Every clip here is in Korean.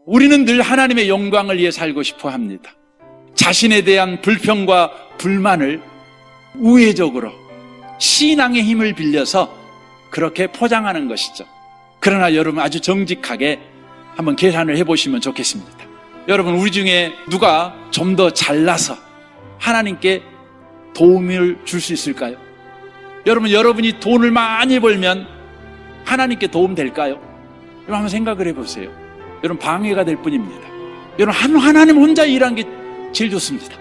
우리는 늘 하나님의 영광을 위해 살고 싶어 합니다. 자신에 대한 불평과 불만을 우회적으로 신앙의 힘을 빌려서 그렇게 포장하는 것이죠. 그러나 여러분 아주 정직하게 한번 계산을 해보시면 좋겠습니다. 여러분, 우리 중에 누가 좀 더 잘나서 하나님께 도움을 줄 수 있을까요? 여러분, 여러분이 돈을 많이 벌면 하나님께 도움 될까요? 여러분 한번 생각을 해보세요. 여러분, 방해가 될 뿐입니다. 여러분, 하나님 혼자 일하는 게 제일 좋습니다.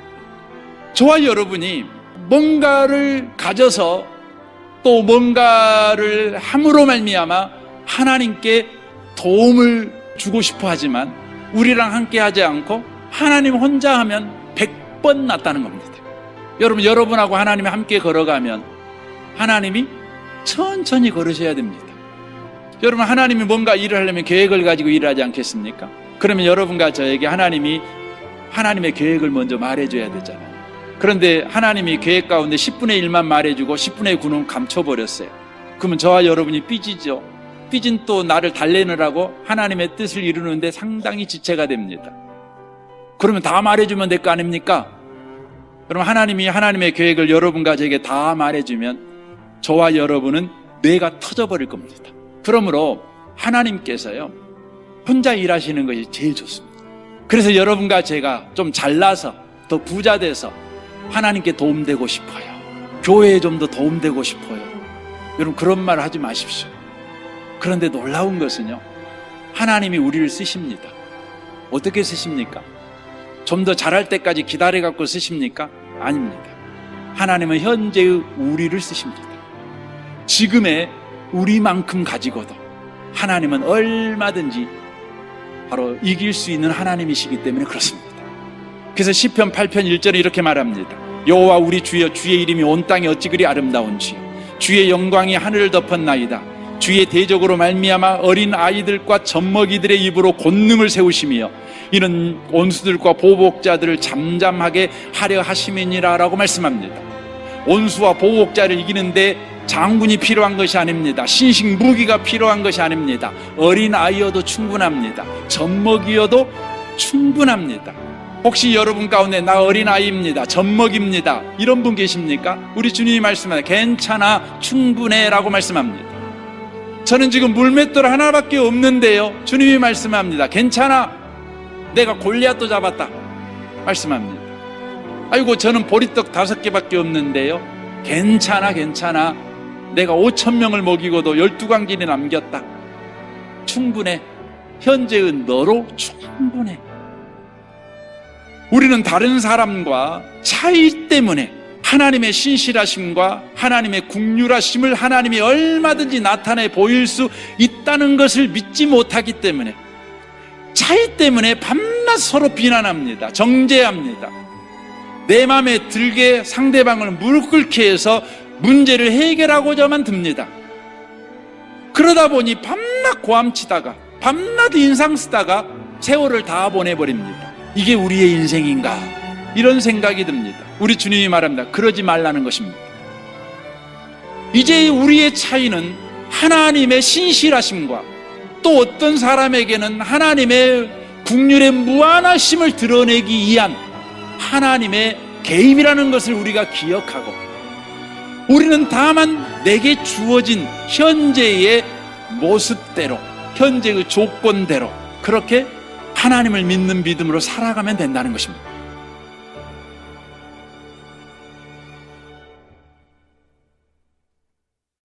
저와 여러분이 뭔가를 가져서 또 뭔가를 함으로 말미암아 하나님께 도움을 주고 싶어 하지만 우리랑 함께 하지 않고 하나님 혼자 하면 100번 낫다는 겁니다. 여러분, 여러분하고 하나님이 함께 걸어가면 하나님이 천천히 걸으셔야 됩니다. 여러분, 하나님이 뭔가 일을 하려면 계획을 가지고 일하지 않겠습니까? 그러면 여러분과 저에게 하나님이 하나님의 계획을 먼저 말해줘야 되잖아요. 그런데 하나님이 계획 가운데 10분의 1만 말해주고 10분의 9는 감춰버렸어요. 그러면 저와 여러분이 삐지죠. 삐진 또 나를 달래느라고 하나님의 뜻을 이루는데 상당히 지체가 됩니다. 그러면 다 말해주면 될 거 아닙니까? 그럼 하나님이 하나님의 계획을 여러분과 저에게 다 말해주면 저와 여러분은 뇌가 터져버릴 겁니다. 그러므로 하나님께서요, 혼자 일하시는 것이 제일 좋습니다. 그래서 여러분과 제가 좀 잘나서 더 부자 돼서 하나님께 도움되고 싶어요. 교회에 좀 더 도움되고 싶어요. 여러분, 그런 말 하지 마십시오. 그런데 놀라운 것은요, 하나님이 우리를 쓰십니다. 어떻게 쓰십니까? 좀 더 잘할 때까지 기다려갖고 쓰십니까? 아닙니다. 하나님은 현재의 우리를 쓰십니다. 지금의 우리만큼 가지고도 하나님은 얼마든지 바로 이길 수 있는 하나님이시기 때문에 그렇습니다. 그래서 시편 8편 1절에 이렇게 말합니다. 여호와 우리 주여, 주의 이름이 온 땅에 어찌 그리 아름다운지, 주의 영광이 하늘을 덮었나이다. 주의 대적으로 말미암아 어린 아이들과 젖먹이들의 입으로 권능을 세우시며 이는 원수들과 보복자들을 잠잠하게 하려 하심이니라 라고 말씀합니다. 원수와 보복자를 이기는데 장군이 필요한 것이 아닙니다. 신식 무기가 필요한 것이 아닙니다. 어린 아이여도 충분합니다. 젖먹이여도 충분합니다. 혹시 여러분 가운데 나 어린 아이입니다, 젖먹입니다, 이런 분 계십니까? 우리 주님이 말씀합니다. 괜찮아, 충분해 라고 말씀합니다. 저는 지금 물맷돌 하나밖에 없는데요, 주님이 말씀합니다. 괜찮아, 내가 골리앗도 잡았다 말씀합니다. 아이고, 저는 보리떡 5개밖에 없는데요, 괜찮아, 괜찮아, 내가 5,000명을 먹이고도 12광진이 남겼다. 충분해. 현재의 너로 충분해. 우리는 다른 사람과 차이 때문에 하나님의 신실하심과 하나님의 긍휼하심을 하나님이 얼마든지 나타내 보일 수 있다는 것을 믿지 못하기 때문에, 차이 때문에 밤낮 서로 비난합니다. 정죄합니다. 내 마음에 들게 상대방을 무릎 꿇게 해서 문제를 해결하고자만 듭니다. 그러다 보니 밤낮 고함치다가 밤낮 인상 쓰다가 세월을 다 보내버립니다. 이게 우리의 인생인가? 이런 생각이 듭니다. 우리 주님이 말합니다. 그러지 말라는 것입니다. 이제 우리의 차이는 하나님의 신실하심과 또 어떤 사람에게는 하나님의 긍휼의 무한하심을 드러내기 위한 하나님의 개입이라는 것을 우리가 기억하고, 우리는 다만 내게 주어진 현재의 모습대로, 현재의 조건대로 그렇게 하나님을 믿는 믿음으로 살아가면 된다는 것입니다.